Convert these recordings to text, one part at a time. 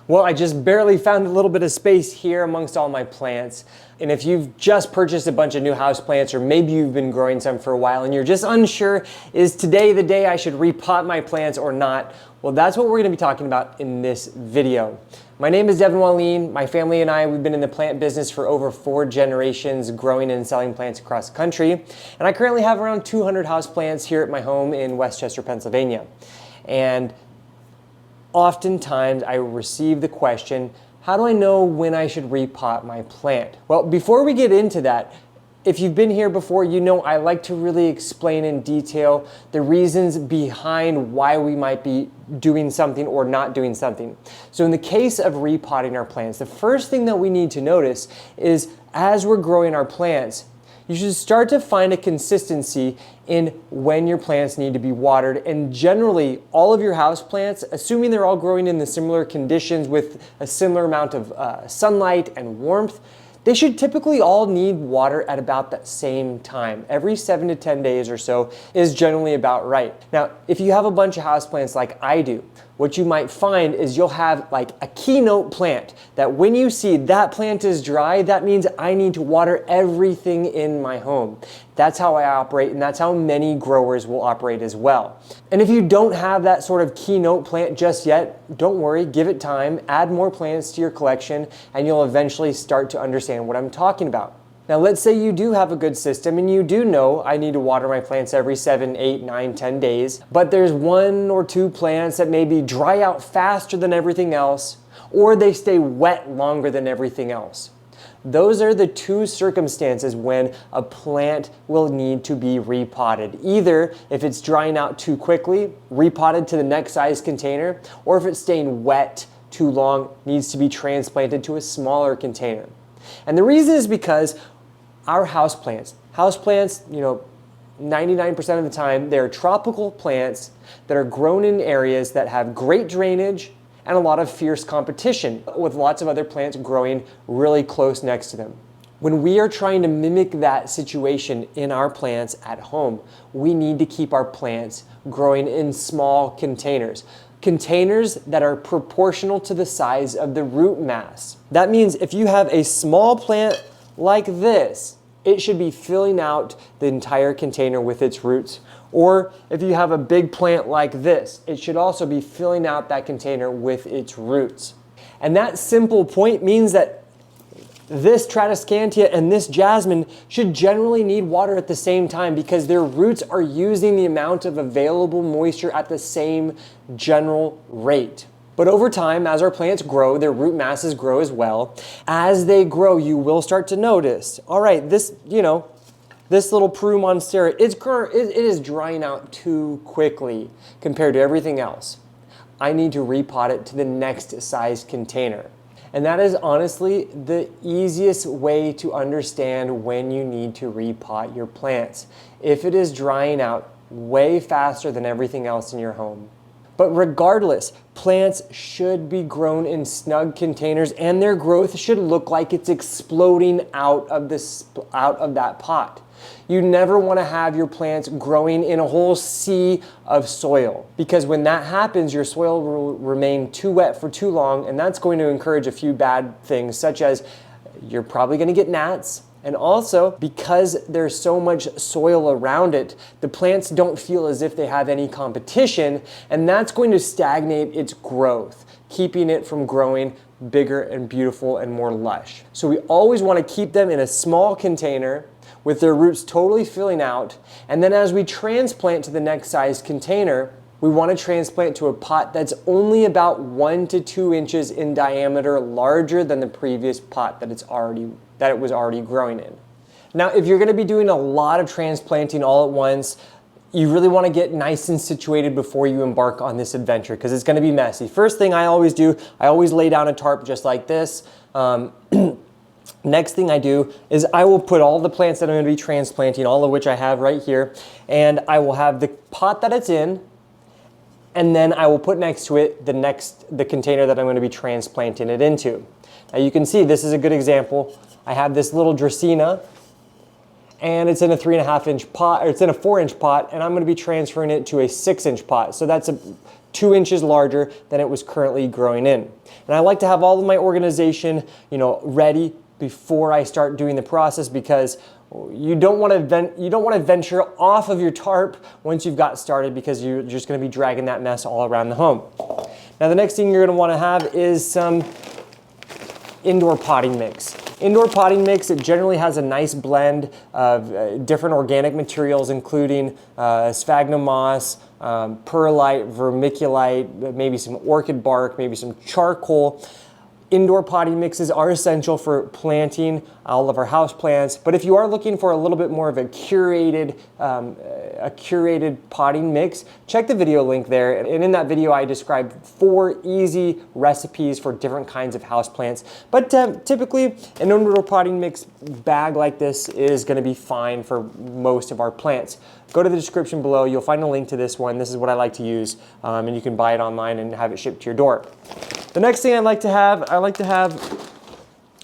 Well, I just barely found a little bit of space here amongst all my plants. And if you've just purchased a bunch of new houseplants, or maybe you've been growing some for a while and you're just unsure, is today the day I should repot my plants or not? Well, that's what we're gonna be talking about in this video. My name is Devin Wallien. My family and I, we've been in the plant business for over 4 generations, growing and selling plants across the country. And I currently have around 200 houseplants here at my home in Westchester, Pennsylvania. And oftentimes I receive the question, how do I know when I should repot my plant? Well, before we get into that, if you've been here before, you know I like to really explain in detail the reasons behind why we might be doing something or not doing something. So in the case of repotting our plants, the first thing that we need to notice is as we're growing our plants, you should start to find a consistency in when your plants need to be watered. And generally, all of your house plants, assuming they're all growing in the similar conditions with a similar amount of sunlight and warmth, they should typically all need water at about that same time. Every 7 to 10 days or so is generally about right. Now, if you have a bunch of houseplants like I do, what you might find is you'll have like a keynote plant that when you see that plant is dry, that means I need to water everything in my home. That's how I operate, and that's how many growers will operate as well. And if you don't have that sort of keynote plant just yet, don't worry, give it time, add more plants to your collection, and you'll eventually start to understand what I'm talking about. Now let's say you do have a good system and you do know I need to water my plants every 7, 8, 9, 10 days, but there's 1 or 2 plants that maybe dry out faster than everything else, or they stay wet longer than everything else. Those are the 2 circumstances when a plant will need to be repotted. Either if it's drying out too quickly, repotted to the next size container, or if it's staying wet too long, needs to be transplanted to a smaller container. And the reason is because our houseplants, you know, 99% of the time, they're tropical plants that are grown in areas that have great drainage and a lot of fierce competition, with lots of other plants growing really close next to them. When we are trying to mimic that situation in our plants at home, we need to keep our plants growing in small containers. Containers that are proportional to the size of the root mass. That means if you have a small plant like this, it should be filling out the entire container with its roots. Or if you have a big plant like this, it should also be filling out that container with its roots. And that simple point means that this Tradescantia and this jasmine should generally need water at the same time because their roots are using the amount of available moisture at the same general rate. But over time, as our plants grow, their root masses grow as well. As they grow, you will start to notice, all right, this little Peru Monstera, it is drying out too quickly compared to everything else. I need to repot it to the next size container. And that is honestly the easiest way to understand when you need to repot your plants, if it is drying out way faster than everything else in your home. But regardless, plants should be grown in snug containers and their growth should look like it's exploding out of that pot. You never want to have your plants growing in a whole sea of soil, because when that happens, your soil will remain too wet for too long, and that's going to encourage a few bad things, such as you're probably going to get gnats. And also, because there's so much soil around it, the plants don't feel as if they have any competition, and that's going to stagnate its growth, keeping it from growing bigger and beautiful and more lush. So we always want to keep them in a small container with their roots totally filling out, and then as we transplant to the next size container, we want to transplant to a pot that's only about 1 to 2 inches in diameter larger than the previous pot that it was already growing in. Now, if you're going to be doing a lot of transplanting all at once, you really want to get nice and situated before you embark on this adventure, because it's going to be messy. First thing I always do, I always lay down a tarp just like this. Next thing I do is I will put all the plants that I'm going to be transplanting, all of which I have right here, and I will have the pot that it's in, and then I will put next to it the container that I'm going to be transplanting it into. Now you can see this is a good example. I have this little Dracaena, and it's in a 3.5 inch pot, or it's in a 4 inch pot, and I'm going to be transferring it to a 6 inch pot. So that's 2 inches larger than it was currently growing in. And I like to have all of my organization, ready before I start doing the process, because you don't want to venture off of your tarp once you've got started, because you're just going to be dragging that mess all around the home. Now the next thing you're going to want to have is some indoor potting mix. Indoor potting mix, it generally has a nice blend of different organic materials, including sphagnum moss, perlite, vermiculite, maybe some orchid bark, maybe some charcoal. Indoor potting mixes are essential for planting all of our house plants, but if you are looking for a little bit more of a curated potting mix, check the video link there. And in that video, I described 4 easy recipes for different kinds of house plants. But typically, an indoor potting mix bag like this is going to be fine for most of our plants. Go to the description below. You'll find a link to this one. This is what I like to use, and you can buy it online and have it shipped to your door. The next thing I like to have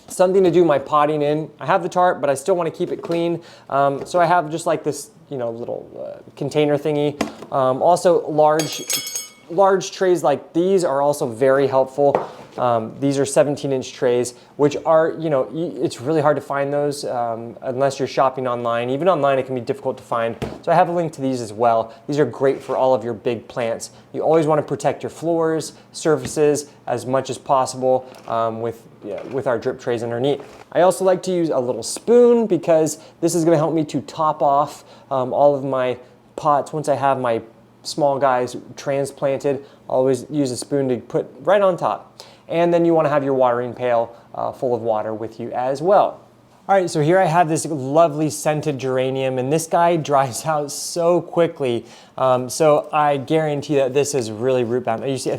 something to do my potting in. I have the tarp, but I still want to keep it clean. So I have just like this, little container thingy. Also, large trays like these are also very helpful. These are 17-inch trays, which are, it's really hard to find those unless you're shopping online. Even online, it can be difficult to find. So I have a link to these as well. These are great for all of your big plants. You always want to protect your floors, surfaces as much as possible with our drip trays underneath. I also like to use a little spoon, because this is going to help me to top off all of my pots once I have my small guys transplanted. I'll always use a spoon to put right on top. And then you want to have your watering pail full of water with you as well. All right, so here I have this lovely scented geranium, and this guy dries out so quickly. So I guarantee that this is really root bound. You see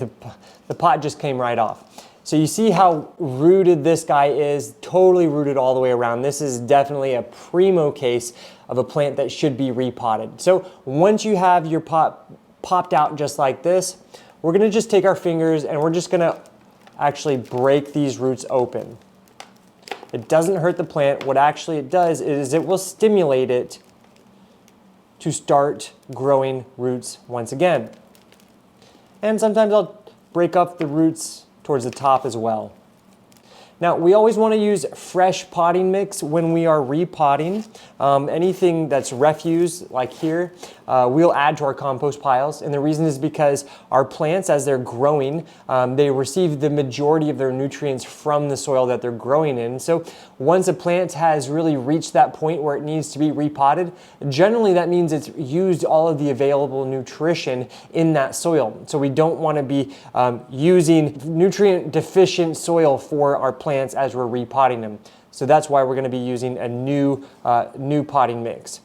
the pot just came right off. So you see how rooted this guy is, totally rooted all the way around. This is definitely a primo case of a plant that should be repotted. So once you have your pot popped out just like this, we're gonna just take our fingers and we're just gonna actually break these roots open. It doesn't hurt the plant. What actually it does is it will stimulate it to start growing roots once again. And sometimes I'll break up the roots towards the top as well. Now, we always want to use fresh potting mix when we are repotting. Anything that's refuse, like here, we'll add to our compost piles. And the reason is because our plants, as they're growing, they receive the majority of their nutrients from the soil that they're growing in. So once a plant has really reached that point where it needs to be repotted, generally that means it's used all of the available nutrition in that soil. So we don't want to be using nutrient deficient soil for our plants as we're repotting them. So that's why we're going to be using a new potting mix.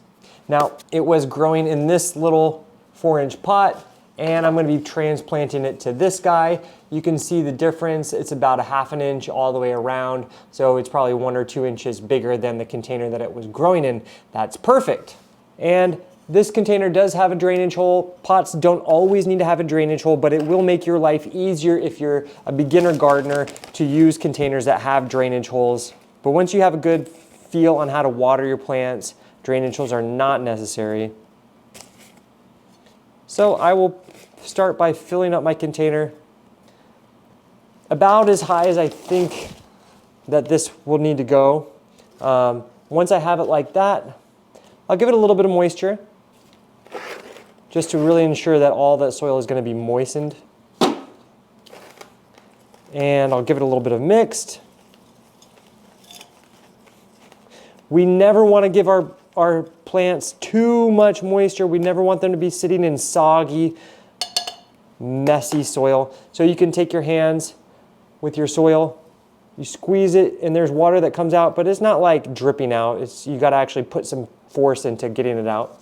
Now, it was growing in this little 4-inch pot, and I'm going to be transplanting it to this guy. You can see the difference. It's about 1/2 inch all the way around, so it's probably 1 or 2 inches bigger than the container that it was growing in. That's perfect. And this container does have a drainage hole. Pots don't always need to have a drainage hole, but it will make your life easier if you're a beginner gardener to use containers that have drainage holes. But once you have a good feel on how to water your plants, drainage holes are not necessary. So I will start by filling up my container about as high as I think that this will need to go. Once I have it like that, I'll give it a little bit of moisture, just to really ensure that all that soil is going to be moistened. And I'll give it a little bit of mixed. We never want to give our plants too much moisture. We never want them to be sitting in soggy, messy soil. So you can take your hands with your soil, you squeeze it, and there's water that comes out, but it's not like dripping out. You got to actually put some force into getting it out.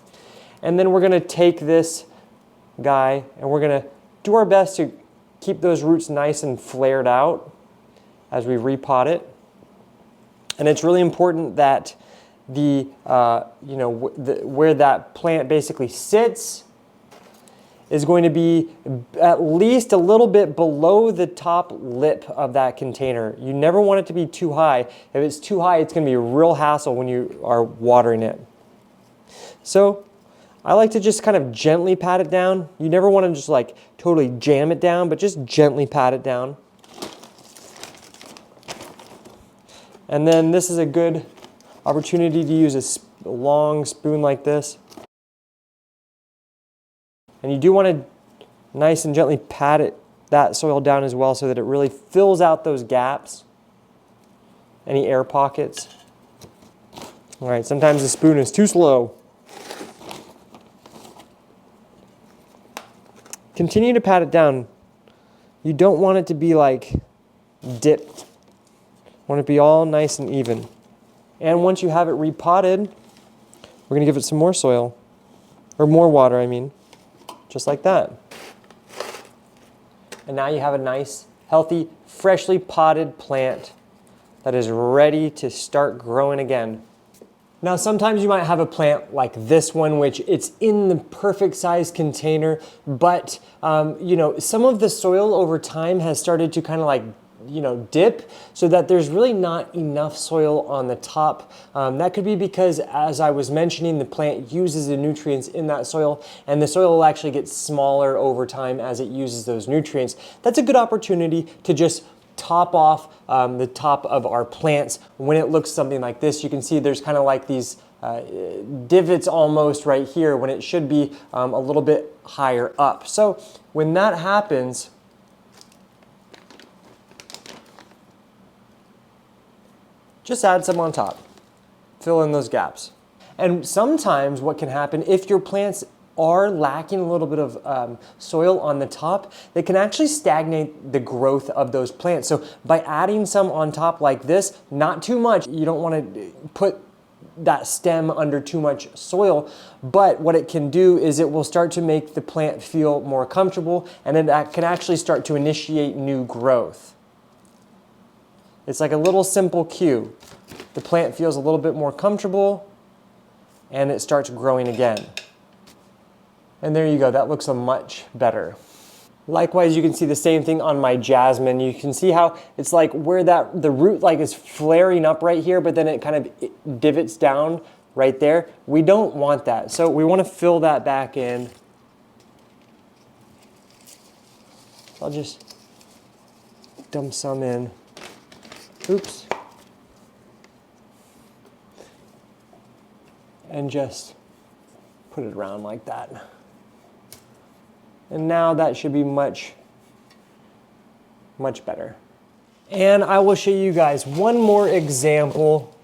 And then we're going to take this guy and we're going to do our best to keep those roots nice and flared out as we repot it. And it's really important that where that plant basically sits is going to be at least a little bit below the top lip of that container. You never want it to be too high. If it's too high, it's going to be a real hassle when you are watering it. So I like to just kind of gently pat it down. You never want to just like totally jam it down, but just gently pat it down. And then this is a good opportunity to use a long spoon like this. And you do want to nice and gently pat that soil down as well so that it really fills out those gaps, any air pockets. All right, sometimes the spoon is too slow. Continue to pat it down. You don't want it to be like dipped. You want it to be all nice and even. And once you have it repotted, we're gonna give it some more soil, or more water, I mean, just like that. And now you have a nice, healthy, freshly potted plant that is ready to start growing again. Now, sometimes you might have a plant like this one, which it's in the perfect size container, but you know, some of the soil over time has started to kind of like, you know, dip, so that there's really not enough soil on the top. That could be because, as I was mentioning, the plant uses the nutrients in that soil, and the soil will actually get smaller over time as it uses those nutrients. That's a good opportunity to just top off the top of our plants when it looks something like this. You can see there's kind of like these divots almost right here when it should be a little bit higher up. So when that happens, just add some on top. Fill in those gaps. And sometimes what can happen if your plants are lacking a little bit of soil on the top, they can actually stagnate the growth of those plants. So by adding some on top like this, not too much, you don't want to put that stem under too much soil, but what it can do is it will start to make the plant feel more comfortable, and then that can actually start to initiate new growth. It's like a little simple cue. The plant feels a little bit more comfortable and it starts growing again. And there you go, that looks much better. Likewise, you can see the same thing on my jasmine. You can see how it's like where the root like is flaring up right here, but then it kind of divots down right there. We don't want that. So we want to fill that back in. I'll just dump some in. Oops. And just put it around like that. And now that should be much, much better. And I will show you guys one more example.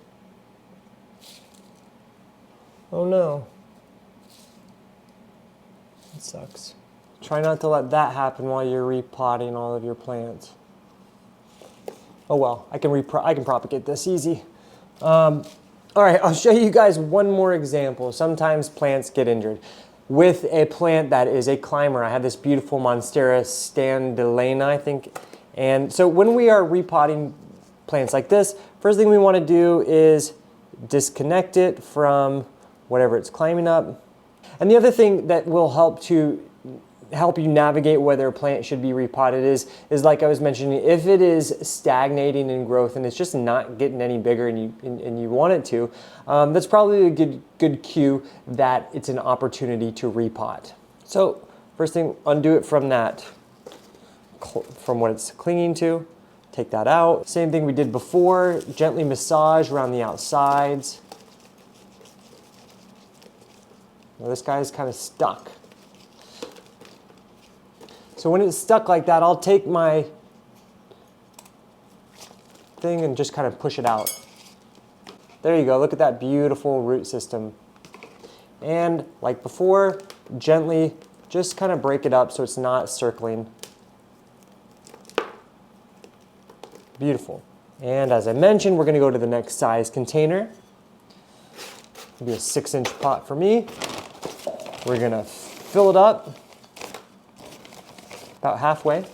Oh no. It sucks. Try not to let that happen while you're repotting all of your plants. Oh well, I can propagate this easy. All right, I'll show you guys one more example. Sometimes plants get injured. With a plant that is a climber, I have this beautiful Monstera standelena, I think. And so when we are repotting plants like this, first thing we want to do is disconnect it from whatever it's climbing up. And the other thing that will help you navigate whether a plant should be repotted is like I was mentioning, if it is stagnating in growth and it's just not getting any bigger and you want it to, that's probably a good cue that it's an opportunity to repot. So first thing, undo it from what it's clinging to. Take that out. Same thing we did before, gently massage around the outsides. Now this guy is kind of stuck. So when it's stuck like that, I'll take my thing and just kind of push it out. There you go, look at that beautiful root system. And like before, gently just kind of break it up so it's not circling. Beautiful. And as I mentioned, we're gonna go to the next size container. It'll be a 6-inch pot for me. We're gonna fill it up about halfway.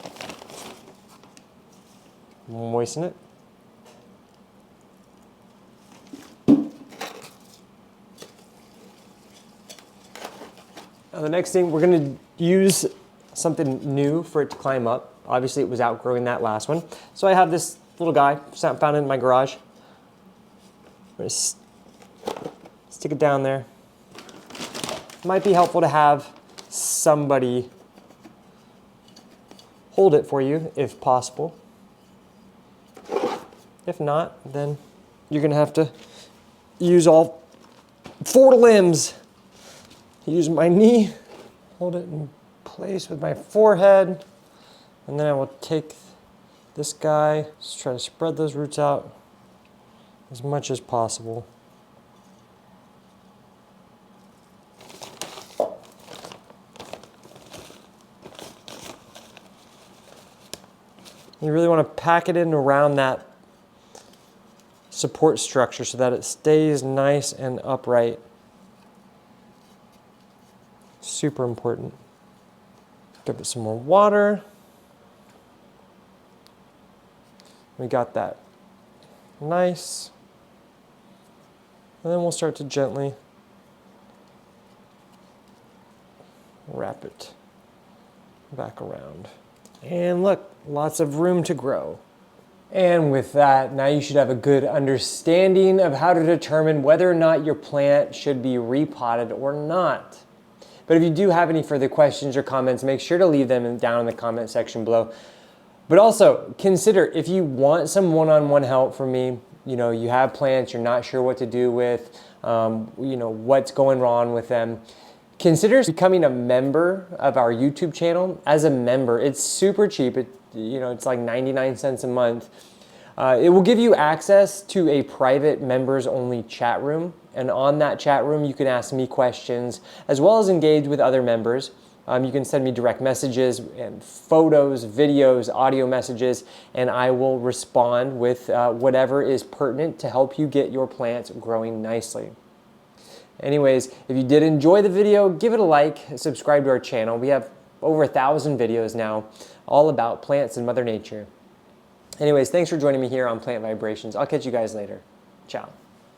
Moisten it. Now the next thing, we're going to use something new for it to climb up. Obviously it was outgrowing that last one. So I have this little guy found in my garage. I'm going to stick it down there. might be helpful to have somebody hold it for you if possible. If not, then you're gonna have to use all 4 limbs. Use my knee, hold it in place with my forehead, and then I will take this guy, just try to spread those roots out as much as possible. You really want to pack it in around that support structure so that it stays nice and upright. Super important. Give it some more water. We got that nice. And then we'll start to gently wrap it back around. And look, lots of room to grow. And with that, now you should have a good understanding of how to determine whether or not your plant should be repotted or not. But if you do have any further questions or comments, make sure to leave them down in the comment section below. But also consider, if you want some one-on-one help from me, you have plants, you're not sure what to do with, what's going on with them, consider becoming a member of our YouTube channel. As a member, it's super cheap. It's like 99 cents a month. It will give you access to a private members only chat room. And on that chat room, you can ask me questions as well as engage with other members. You can send me direct messages and photos, videos, audio messages, and I will respond with whatever is pertinent to help you get your plants growing nicely. Anyways, if you did enjoy the video, give it a like, subscribe to our channel. We have over 1,000 videos now, all about plants and Mother Nature. Anyways, thanks for joining me here on Plant Vibrations. I'll catch you guys later. Ciao.